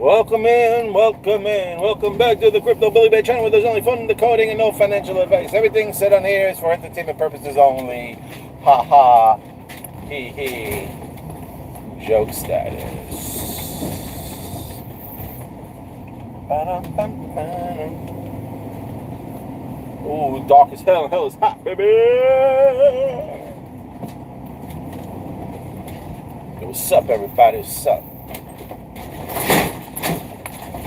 Welcome in, welcome in, welcome back to the Crypto Bully Bear channel where there's only fun decoding and no financial advice. Everything said on here is for entertainment purposes only. Ha ha, hee hee, joke status. Ooh, dark as hell, hell is hot, baby. Yo, what's up, everybody? What's up?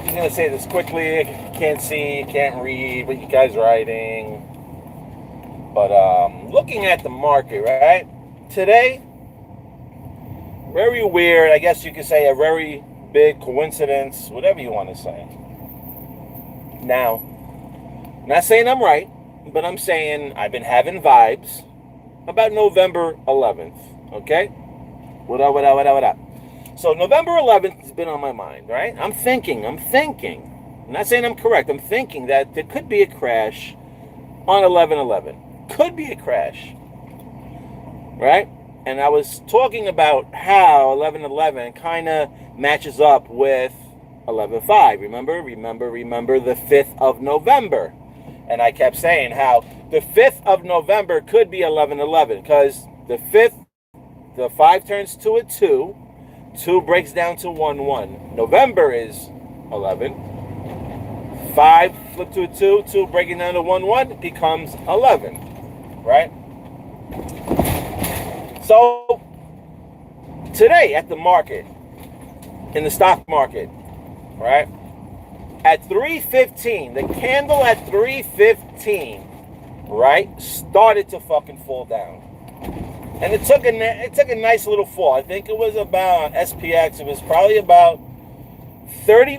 I'm gonna say this quickly. Can't see, can't read what you guys are writing. But looking at the market, right? Today, very weird. I guess you could say a very big coincidence, whatever you want to say. Now, I'm not saying I'm right, but I'm saying I've been having vibes about November 11th. Okay? What up? So November 11th has been on my mind, right? I'm thinking. I'm not saying I'm correct. I'm thinking that there could be a crash on 11/11. Could be a crash, right? And I was talking about how 11/11 kind of matches up with 11/5. Remember the 5th of November. And I kept saying how the 5th of November could be 11/11 because the 5th, the 5 turns to a 2. 2 breaks down to 1. November is 11. 5 flip to a 2. 2 breaking down to 1 becomes 11. Right? So today at the market, in the stock market, right? At 3:15, the candle at 3:15, right, started to fucking fall down. And it took a nice little fall. I think it was about SPX. It was probably about 30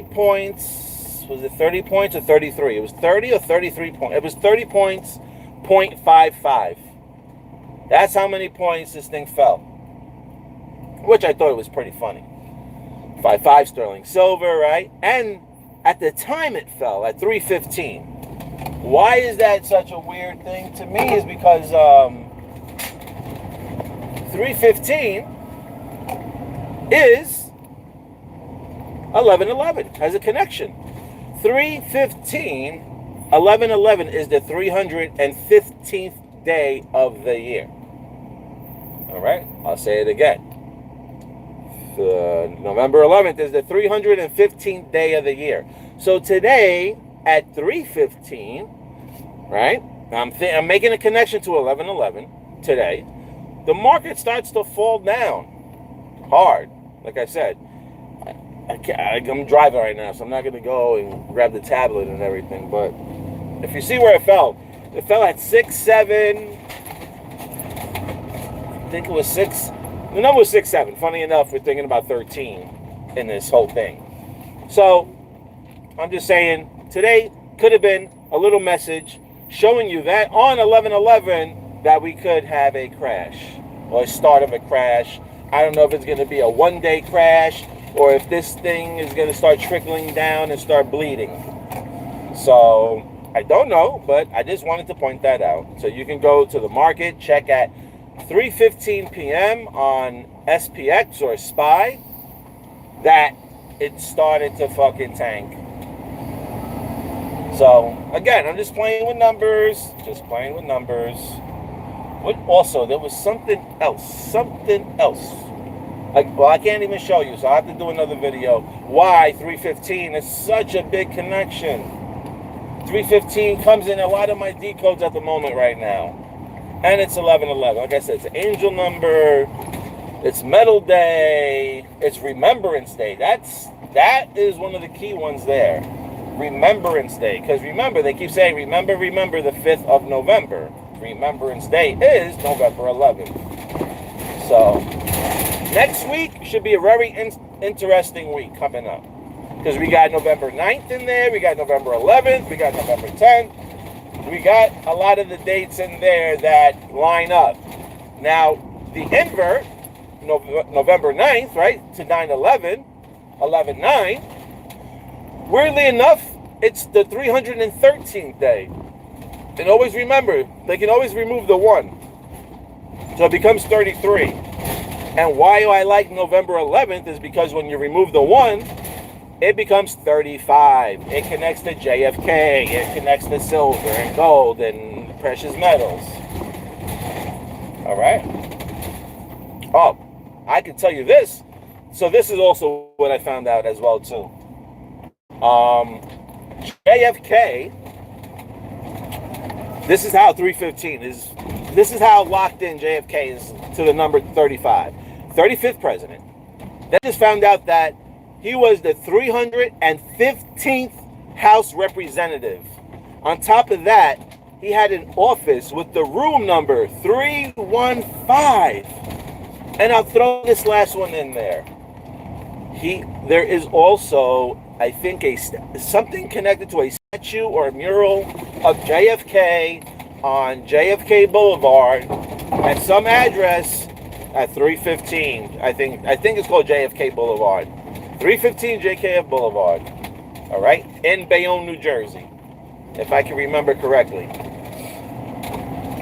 points. Was it 30 points or 33? It was 30 or 33 points. It was 30 points, 0.55. That's how many points this thing fell. Which I thought was pretty funny. 5.5 sterling silver, right? And at the time it fell at 3:15. Why is that such a weird thing to me? Is because 3:15 is 11/11, has a connection. 3:15, 11/11 is the 315th day of the year. All right, I'll say it again. November 11th is the 315th day of the year. So today at 3:15, right? I'm making a connection to 11/11 today. The market starts to fall down hard. Like I said, I'm driving right now, so I'm not going to go and grab the tablet and everything. But if you see where it fell at 6.7. I think it was 6. The number was 6.7. Funny enough, we're thinking about 13 in this whole thing. So I'm just saying today could have been a little message showing you that on 11/11 that we could have a crash or a start of a crash. I don't know if it's going to be a one-day crash or if this thing is going to start trickling down and start bleeding. So I don't know, but I just wanted to point that out. So you can go to the market, check at 3:15 p.m. on SPX or SPY that it started to fucking tank. So again, I'm just playing with numbers. What also, there was something else. I can't even show you, so I have to do another video. Why 3:15 is such a big connection. 3:15 comes in a lot of my decodes at the moment right now. And it's 11/11. Like I said, it's an angel number. It's metal day. It's remembrance day. That is one of the key ones there. Remembrance day. Because remember, they keep saying, remember the 5th of November. Remembrance day is November 11th. So, next week should be a very interesting week coming up. Because we got November 9th in there. We got November 11th. We got November 10th. We got a lot of the dates in there that line up. Now, the invert, November 9th, right, to 9/11, 11/9, weirdly enough, it's the 313th day. And always remember, they can always remove the 1. So it becomes 33. And why I like November 11th is because when you remove the 1, it becomes 35. It connects to JFK. It connects to silver and gold and precious metals. All right? Oh, I can tell you this. So this is also what I found out as well, too. JFK, this is how 315 is. This is how locked in JFK is to the number 35. 35th president. They just found out that he was the 315th House representative. On top of that, he had an office with the room number 315. And I'll throw this last one in there. There is also, I think, something connected to a statue or a mural of JFK on JFK Boulevard at some address at 315. I think it's called JFK Boulevard. 315 JKF Boulevard. All right? In Bayonne, New Jersey. If I can remember correctly.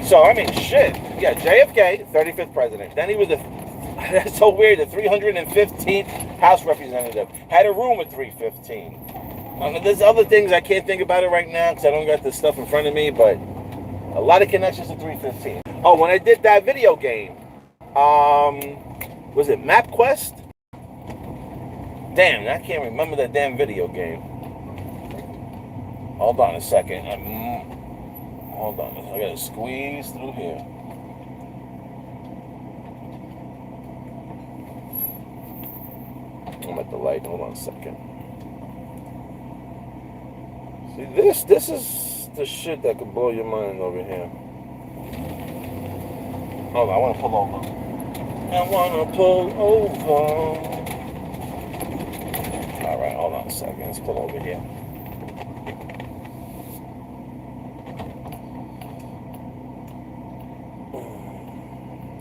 So, I mean, shit. Yeah, JFK, 35th president. Then he was that's so weird, the 315th House representative. Had a room with 315. There's other things I can't think about it right now because I don't got this stuff in front of me, but a lot of connections to 315. Oh, when I did that video game, was it MapQuest? Damn, I can't remember that damn video game. Hold on a second. Hold on. I gotta squeeze through here. I'm at the light. Hold on a second. See, this is the shit that could blow your mind over here. Hold on, I want to pull over. All right, hold on a second. Let's pull over here.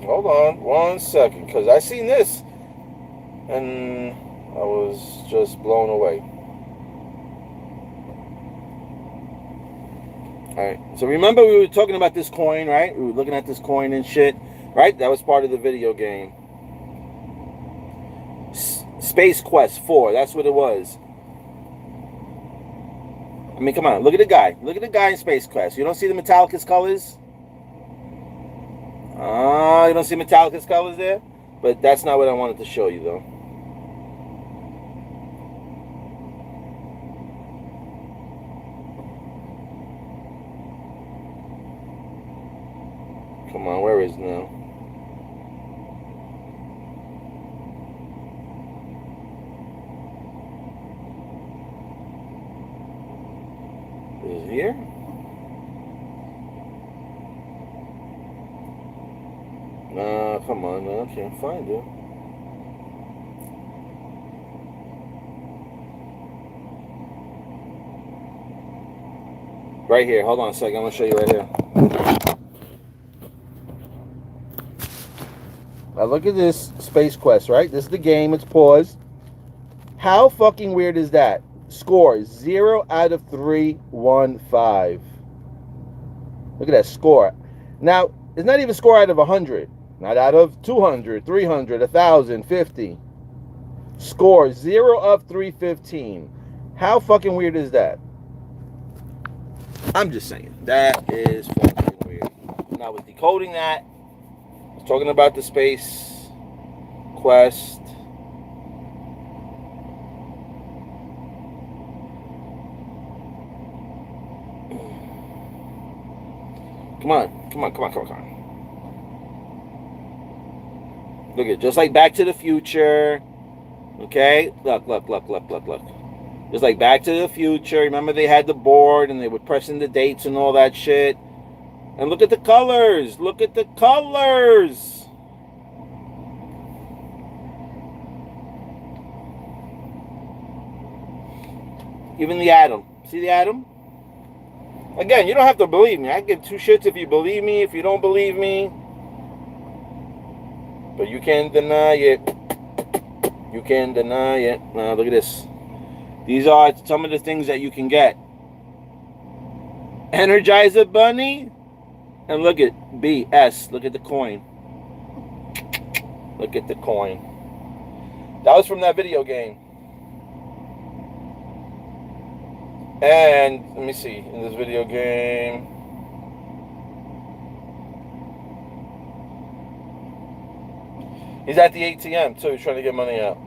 Hold on 1 second, because I seen this and I was just blown away. Alright, so remember we were talking about this coin, right? We were looking at this coin and shit, right? That was part of the video game. Space Quest 4, that's what it was. I mean, come on, look at the guy. Look at the guy in Space Quest. You don't see the Metallica's colors? You don't see Metallica's colors there? But that's not what I wanted to show you, though. Come on, where is it now? Is it here? Come on, no, I can't find it. Right here, hold on a second, I'm gonna show you right here. Now look at this Space Quest, right? This is the game, it's paused. How fucking weird is that? Score 0 out of 315. Look at that score. Now, it's not even score out of 100. Not out of 200, 300, 1,000, 50. Score 0 of 315. How fucking weird is that? I'm just saying. That is fucking weird. And I was decoding that. I was talking about the Space Quest. Come on. Look at, just like Back to the Future. Okay? Look. Just like Back to the Future. Remember they had the board and they would press in the dates and all that shit. And look at the colors. Look at the colors. Even the atom. See the atom? Again, you don't have to believe me. I give two shits if you believe me, if you don't believe me. But you can't deny it. You can't deny it. Now, look at this. These are some of the things that you can get. Energizer Bunny. And look at BS. Look at the coin. Look at the coin. That was from that video game. And let me see, in this video game, he's at the ATM too, trying to get money out.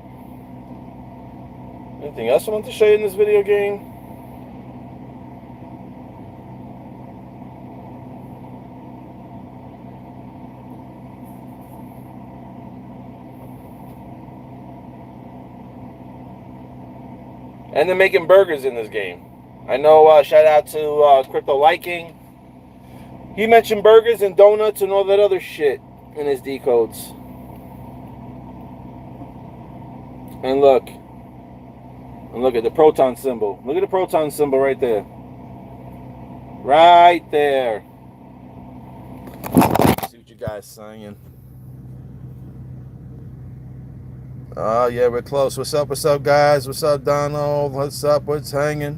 Anything else I want to show you in this video game? And they're making burgers in this game. I know, shout out to Crypto Liking. He mentioned burgers and donuts and all that other shit in his decodes. And look at the proton symbol. Look at the proton symbol right there. Right there. Let's see what you guys saying. Oh, yeah, we're close. What's up, guys? What's up, Donald? What's up? What's hanging?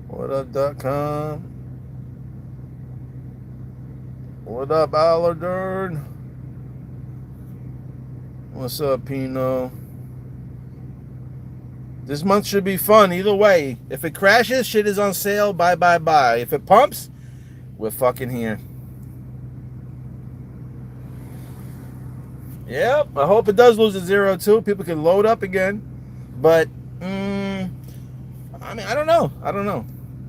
What up, .com? What up, Allardern? What's up, Pino? This month should be fun either way. If it crashes, shit is on sale. Bye, bye, bye. If it pumps, we're fucking here. Yep, I hope it does lose a 0 too. People can load up again. But, I mean, I don't know.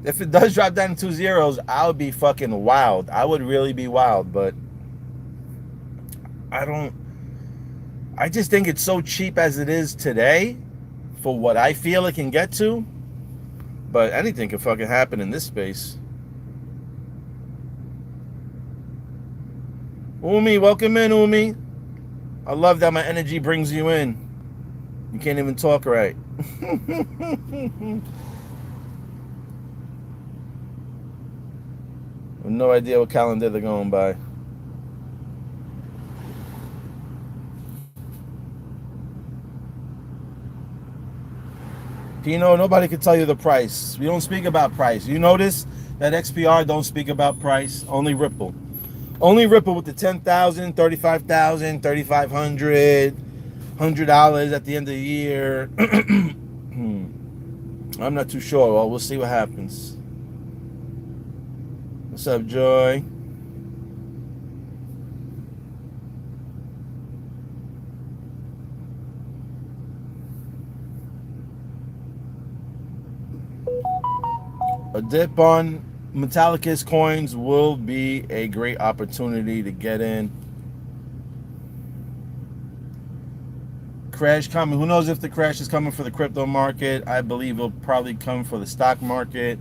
If it does drop down to 2 zeros, I would be fucking wild. I would really be wild, but I just think it's so cheap as it is today for what I feel it can get to. But anything can fucking happen in this space. Umi, welcome in, Umi. I love that my energy brings you in. You can't even talk right. I have no idea what calendar they're going by. Pino, nobody can tell you the price. We don't speak about price. You notice that XPR don't speak about price. Only Ripple. Only Ripple with the 10,000, 35,000, 3,500, $100 at the end of the year. I'm not too sure. Well, we'll see what happens. What's up, Joy? A dip on Metallicus coins will be a great opportunity to get in. Crash coming. Who knows if the crash is coming for the crypto market? I believe it'll probably come for the stock market.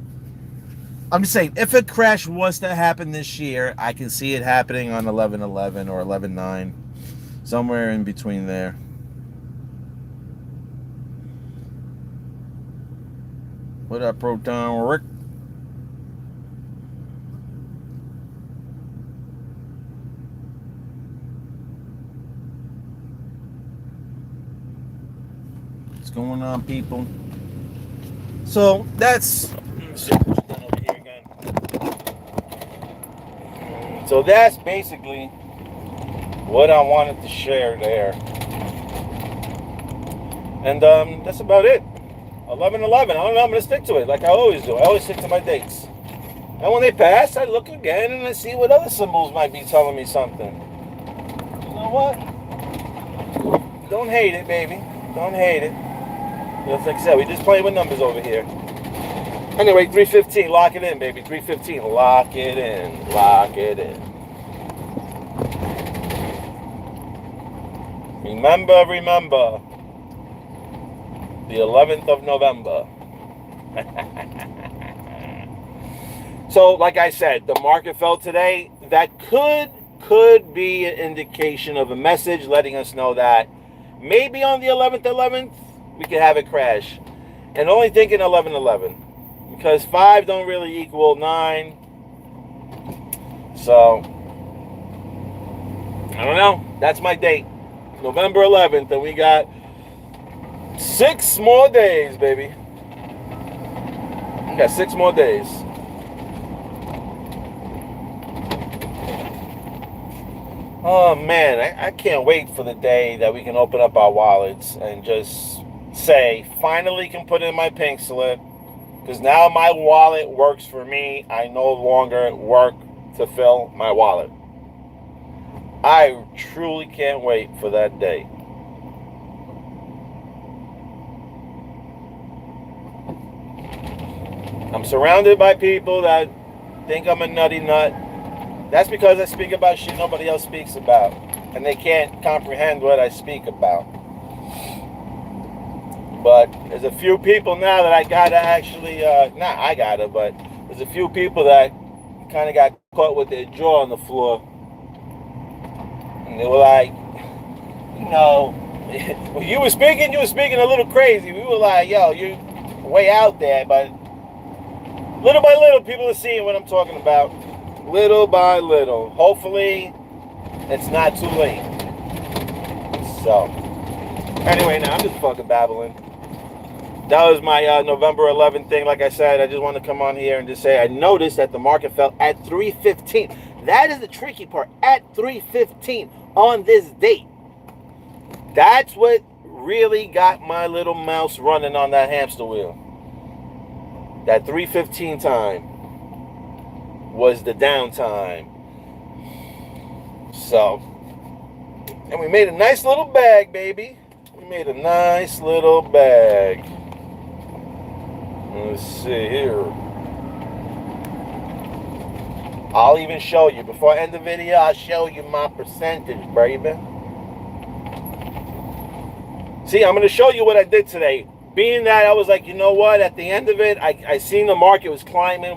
I'm just saying, if a crash was to happen this year, I can see it happening on 11/11 or 11/9, somewhere in between there. What up, Proton Rick? What's going on, people? So that's basically what I wanted to share there, and that's about it. 11/11. I don't know. I'm gonna stick to it like I always do. I always stick to my dates, and when they pass, I look again and I see what other symbols might be telling me something. You know what? Don't hate it, baby. Don't hate it. Just like I said, we just playing with numbers over here. Anyway, 315, lock it in, baby. 315, lock it in. Lock it in. Remember. The 11th of November. So, like I said, the market fell today. That could be an indication of a message letting us know that maybe on the 11th, we could have it crash. And only thinking 11/11. Because 5 don't really equal 9. So, I don't know. That's my date. November 11th. And we got 6 more days, baby. We got 6 more days. Oh man, I can't wait for the day that we can open up our wallets and just say, finally can put in my pink slip. Because now my wallet works for me. I no longer work to fill my wallet. I truly can't wait for that day. I'm surrounded by people that think I'm a nutty nut. That's because I speak about shit nobody else speaks about. And they can't comprehend what I speak about. But there's a few people now that I gotta actually, not I gotta, but there's a few people that kind of got caught with their jaw on the floor. And they were like, when you were speaking a little crazy. We were like, yo, you're way out there. But little by little, people are seeing what I'm talking about. Little by little. Hopefully, it's not too late. So, anyway, now I'm just fucking babbling. That was my November 11th thing. Like I said, I just want to come on here and just say I noticed that the market fell at 3:15. That is the tricky part. At 3:15 on this date. That's what really got my little mouse running on that hamster wheel. That 3:15 time was the downtime. So, and we made a nice little bag, baby. We made a nice little bag. Let's see here. I'll even show you. Before I end the video, I'll show you my percentage, baby. See, I'm going to show you what I did today. Being that I was like, you know what? At the end of it, I seen the market was climbing,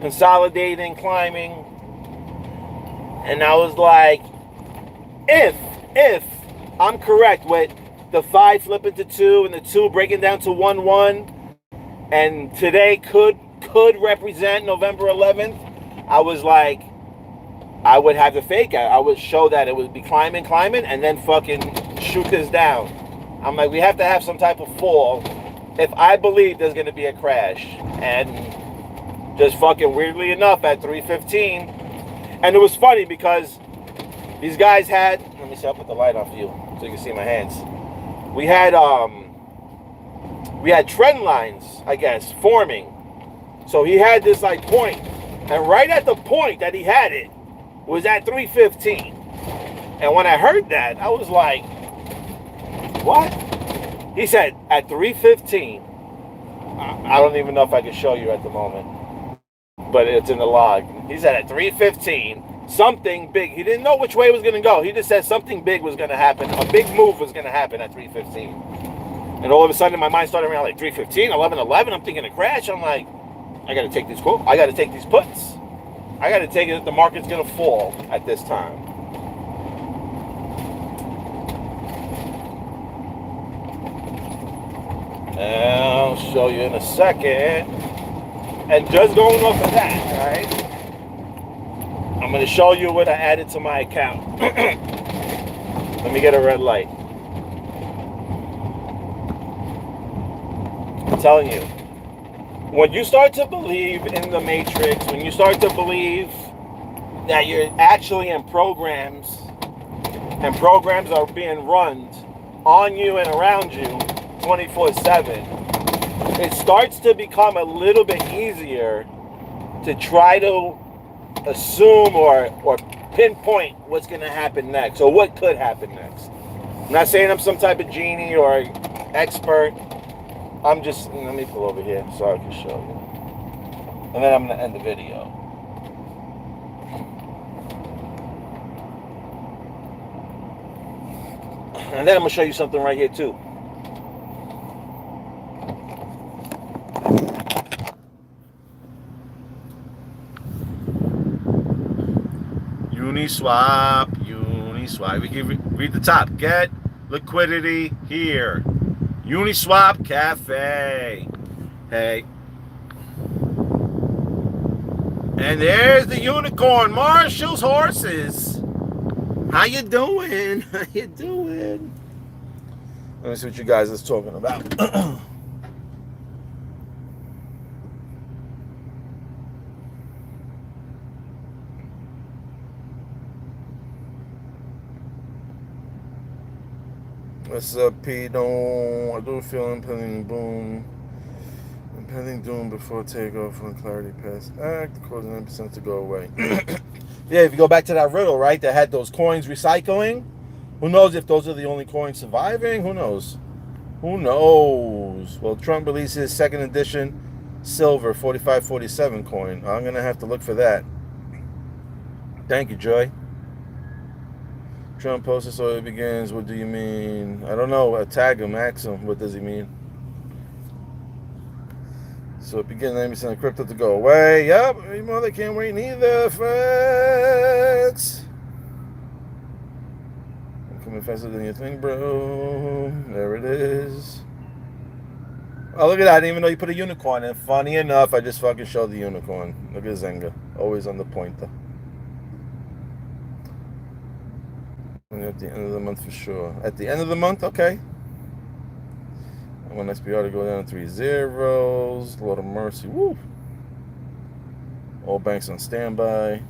consolidating, climbing. And I was like, if I'm correct with the 5 flipping to 2 and the 2 breaking down to 1-1, and today could represent November 11th, I was like, I would have the fake out. I would show that it would be climbing, and then fucking shoot this down. I'm like, we have to have some type of fall if I believe there's going to be a crash. And just fucking weirdly enough at 3:15, and it was funny because these guys had, let me see, I'll put the light on for you so you can see my hands. We had trend lines, I guess, forming. So he had this like point, and right at the point that he had it was at 3:15. And when I heard that, I was like, what? He said at 3:15. I don't even know if I can show you at the moment, but it's in the log. He said at 3:15, something big. He didn't know which way it was going to go. He just said something big was going to happen. A big move was going to happen at 3:15. And all of a sudden, my mind started around like 3:15, 11:11. I'm thinking a crash. I'm like, I got to take these quotes. I got to take these puts. I got to take it that the market's going to fall at this time. And I'll show you in a second. And just going off of that, all right, I'm going to show you what I added to my account. Let me get a red light. I'm telling you, when you start to believe in the matrix, when you start to believe that you're actually in programs, and programs are being run on you and around you 24/7, it starts to become a little bit easier to try to assume or pinpoint what's going to happen next, or what could happen next. I'm not saying I'm some type of genie or expert. I'm just, let me pull over here so I can show you. And then I'm going to end the video. And then I'm going to show you something right here too. Uniswap. We can read the top. Get liquidity here. Uniswap Cafe. Hey. And there's the unicorn, Marshall's horses. How you doing? How you doing? Let me see what you guys is talking about. What's up, P? Don't I do feel impending boom. Impending doom before takeoff when clarity pass act, causing 9% to go away. Yeah, if you go back to that riddle, right, that had those coins recycling, who knows if those are the only coins surviving? Who knows? Who knows? Well, Trump releases second edition silver 4547 coin. I'm going to have to look for that. Thank you, Joy. Trump posted so it begins. What do you mean? I don't know. Tag him, ask him. What does he mean? So it begins 90% of crypto to go away. Yep, you mother can't wait neither. Facts. I'm coming faster than you think, bro. There it is. Oh, look at that. I didn't even know you put a unicorn in. Funny enough, I just fucking showed the unicorn. Look at Zenga. Always on the pointer. And at the end of the month for sure. At the end of the month? Okay. I want SPR to go down 3 zeros. Lord of mercy. Woo. All banks on standby.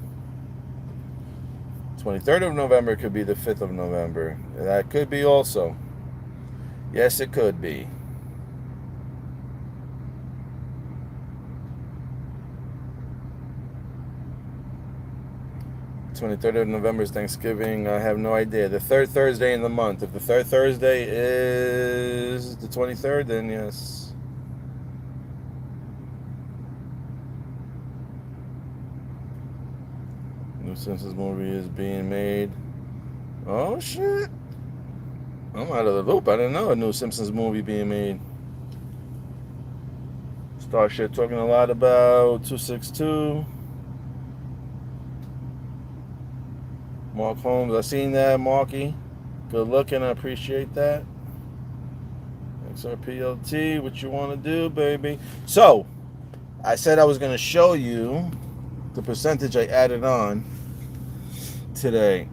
23rd of November could be the 5th of November. That could be also. Yes, it could be. The 23rd of November is Thanksgiving. I have no idea. The third Thursday in the month. If the third Thursday is the 23rd, then yes. New Simpsons movie is being made. Oh shit! I'm out of the loop. I didn't know a new Simpsons movie being made. Star shit talking a lot about 262. Mark Holmes, I seen that, Marky. Good looking, I appreciate that. XRPLT, what you want to do, baby? So, I said I was going to show you the percentage I added on today.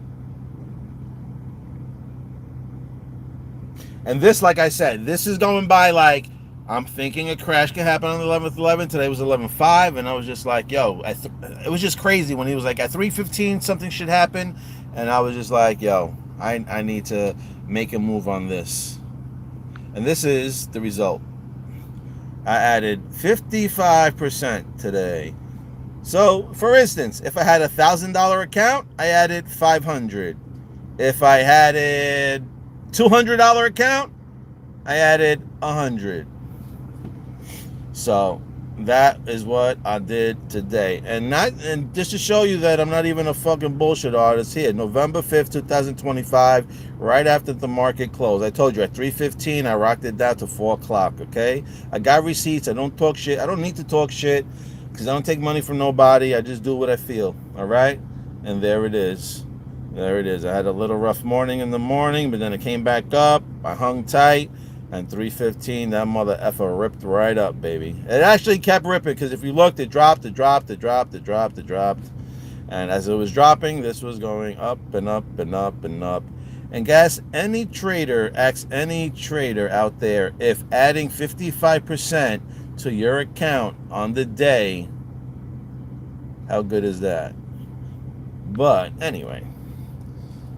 And this, like I said, this is going by like, I'm thinking a crash could happen on the 11th. Today was 11:05, and I was just like, yo, it was just crazy when he was like, at 3:15, something should happen. And I was just like, yo, I need to make a move on this. And this is the result. I added 55% today. So, for instance, if I had a $1,000 account, I added 500. If I had a $200 account, I added 100. So that is what I did today. And just to show you that I'm not even a fucking bullshit artist here. November 5th, 2025, right after the market closed. I told you at 3:15, I rocked it down to 4 o'clock, okay? I got receipts. I don't talk shit. I don't need to talk shit because I don't take money from nobody. I just do what I feel, all right? And there it is. There it is. I had a little rough morning in the morning, but then it came back up. I hung tight. And 3:15, that mother effer ripped right up, baby. It actually kept ripping because if you looked, it dropped. And as it was dropping, this was going up and up and up and up. And guys, any trader, ask any trader out there, if adding 55% to your account on the day, how good is that? But anyway,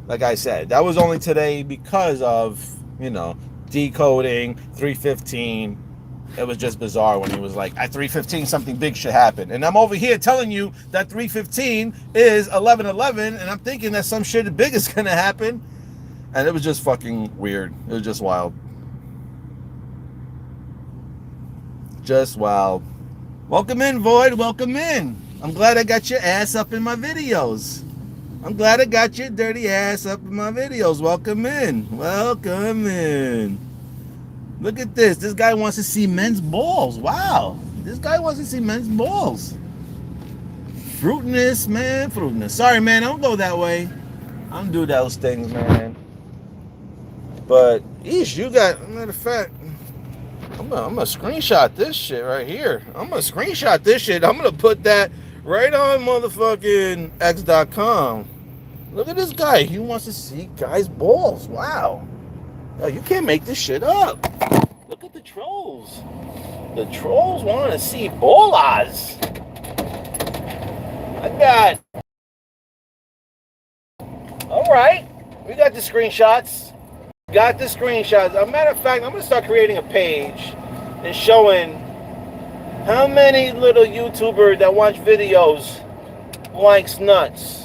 like I said, that was only today because of, decoding 3:15. It was just bizarre when he was like, at 3:15 something big should happen, and I'm over here telling you that 3:15 is 11:11, and I'm thinking that some shit big is gonna happen, and it was just fucking weird. It was just wild. Just wild. Welcome in, Void. Welcome in. I'm glad I got your ass up in my videos. I'm glad I got your dirty ass up in my videos. Welcome in. Welcome in. Look at this. This guy wants to see men's balls. Wow. This guy wants to see men's balls. Fruitness, man. Fruitness. Sorry, man. I don't go that way. I don't do those things, man. But, you got, matter of fact, I'm gonna screenshot this shit right here. I'm gonna screenshot this shit. I'm gonna put that right on motherfucking x.com. Look at this guy. He wants to see guys' balls. Wow. No, you can't make this shit up. Look at the trolls. The trolls want to see ballas. All right. We got the screenshots. got the screenshots. As a matter of fact, I'm going to start creating a page and showing how many little YouTubers that watch videos likes nuts.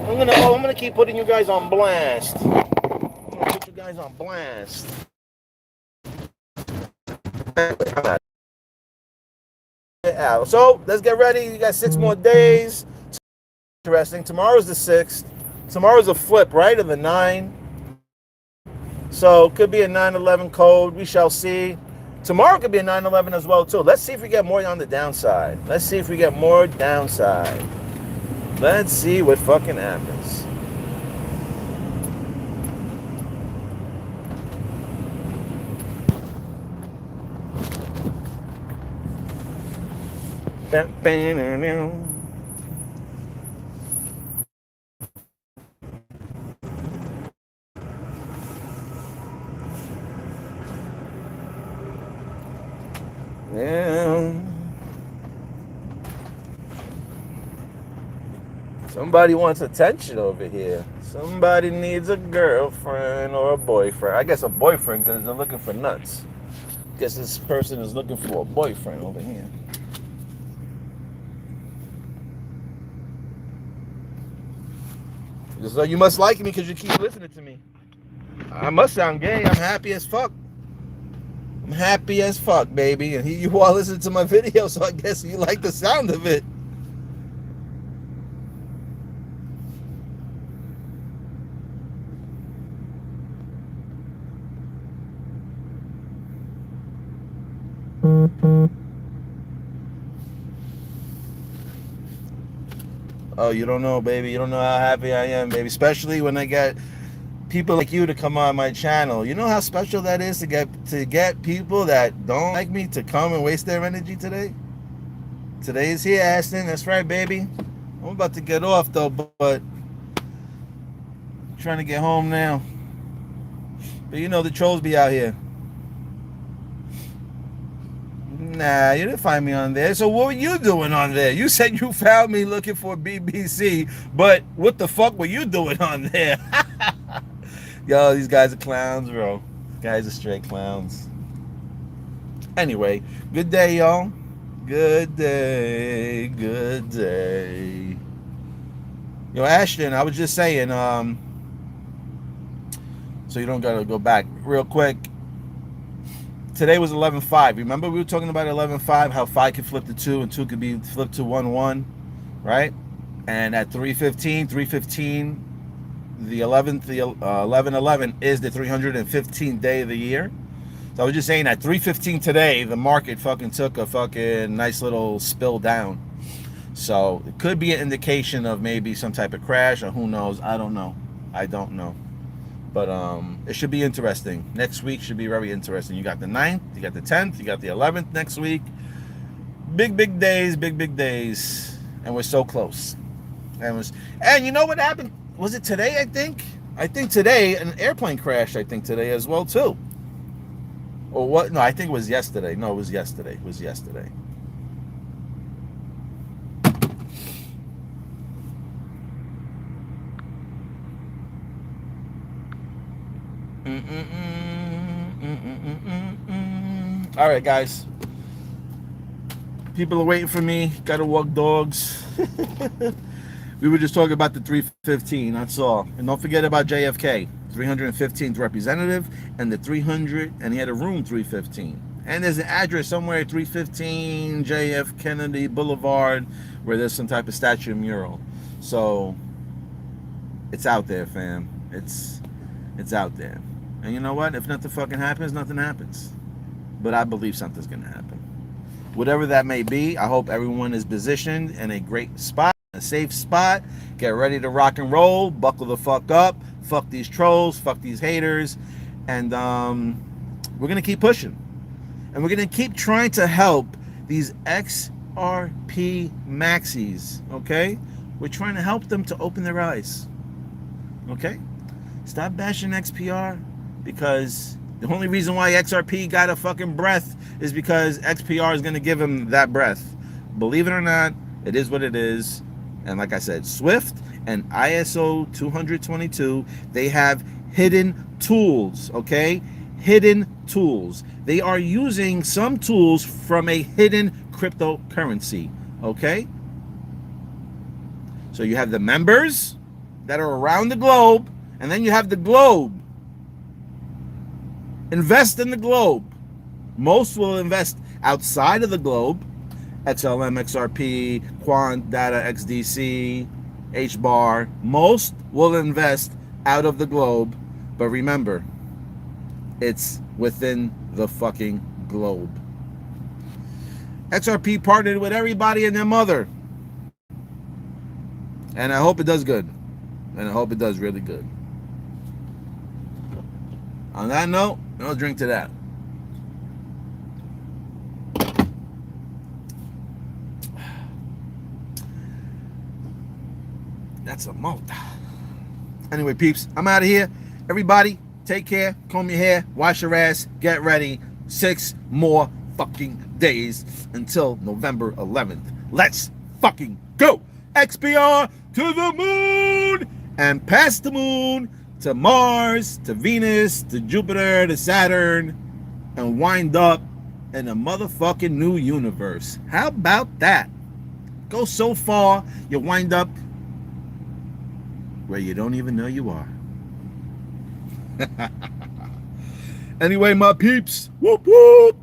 I'm gonna keep putting you guys on blast. I'm gonna put you guys on blast. So let's get ready. You got 6 more days. Interesting. Tomorrow's the 6th. Tomorrow's a flip, right? Of the 9. So could be a 9/11 code. We shall see. Tomorrow could be a 9/11 as well too. Let's see if we get more on the downside. Let's see if we get more downside. Let's see what fucking happens. Yeah. Somebody wants attention over here. Somebody needs a girlfriend or a boyfriend. I guess a boyfriend because they're looking for nuts. Guess this person is looking for a boyfriend over here. So you must like me because you keep listening to me. I must sound gay. I'm happy as fuck. I'm happy as fuck, baby. And you all listen to my video, so I guess you like the sound of it. Oh, you don't know, baby. You don't know how happy I am, baby. Especially when I get people like you to come on my channel. You know how special that is to get people that don't like me to come and waste their energy today? Today is here, Ashton. That's right, baby. I'm about to get off though, but I'm trying to get home now. But you know the trolls be out here. Nah, you didn't find me on there. So what were you doing on there? You said you found me looking for BBC, but what the fuck were you doing on there? Yo, these guys are clowns, bro. These guys are straight clowns. Anyway, good day, y'all. Good day. Good day. Yo, Ashton, I was just saying, so you don't gotta go back real quick. Today was 11-5. Remember we were talking about 11-5, how 5 could flip to 2 and 2 could be flipped to 1-1, right? And at 3:15, the 11/11 is the 315th day of the year. So I was just saying at 3:15 today, the market fucking took a fucking nice little spill down. So it could be an indication of maybe some type of crash, or who knows? I don't know. I don't know. But it should be interesting. Next week should be very interesting. You got the 9th, you got the 10th, you got the 11th next week. Big days, big days. And we're so close. And you know what happened? Was it today, I think? I think today, an airplane crashed, I think, today as well, too. Or what? No, I think it was yesterday. No, it was yesterday. It was yesterday. All right, guys. People are waiting for me. Gotta walk dogs. We were just talking about the 315. That's all. And don't forget about JFK, 315th representative, and the 300. And he had a room 315. And there's an address somewhere, 315 JF Kennedy Boulevard, where there's some type of statue mural. So it's out there, fam. It's out there. And you know what? If nothing fucking happens, nothing happens. But I believe something's gonna happen. Whatever that may be, I hope everyone is positioned in a great spot, a safe spot. Get ready to rock and roll. Buckle the fuck up. Fuck these trolls. Fuck these haters. And we're gonna keep pushing. And we're gonna keep trying to help these XRP maxis. Okay? We're trying to help them to open their eyes. Okay? Stop bashing XPR, because the only reason why XRP got a fucking breath is because XPR is going to give him that breath. Believe it or not, it is what it is. And like I said, Swift and ISO 222, they have hidden tools, okay? Hidden tools. They are using some tools from a hidden cryptocurrency, okay? So you have the members that are around the globe, and then you have the globe. Invest in the globe. Most will invest outside of the globe. XLM, XRP, Quant, Data, XDC, HBAR. Most will invest out of the globe. But remember, it's within the fucking globe. XRP partnered with everybody and their mother. And I hope it does good. And I hope it does really good. On that note, no drink to that. That's a mouth. Anyway, peeps, I'm out of here. Everybody, take care, comb your hair, wash your ass, get ready. 6 more fucking days until November 11th. Let's fucking go. XPR to the moon and past the moon to Mars, to Venus, to Jupiter, to Saturn, and wind up in a motherfucking new universe. How about that? Go so far, you wind up where you don't even know you are. Anyway, my peeps, whoop whoop.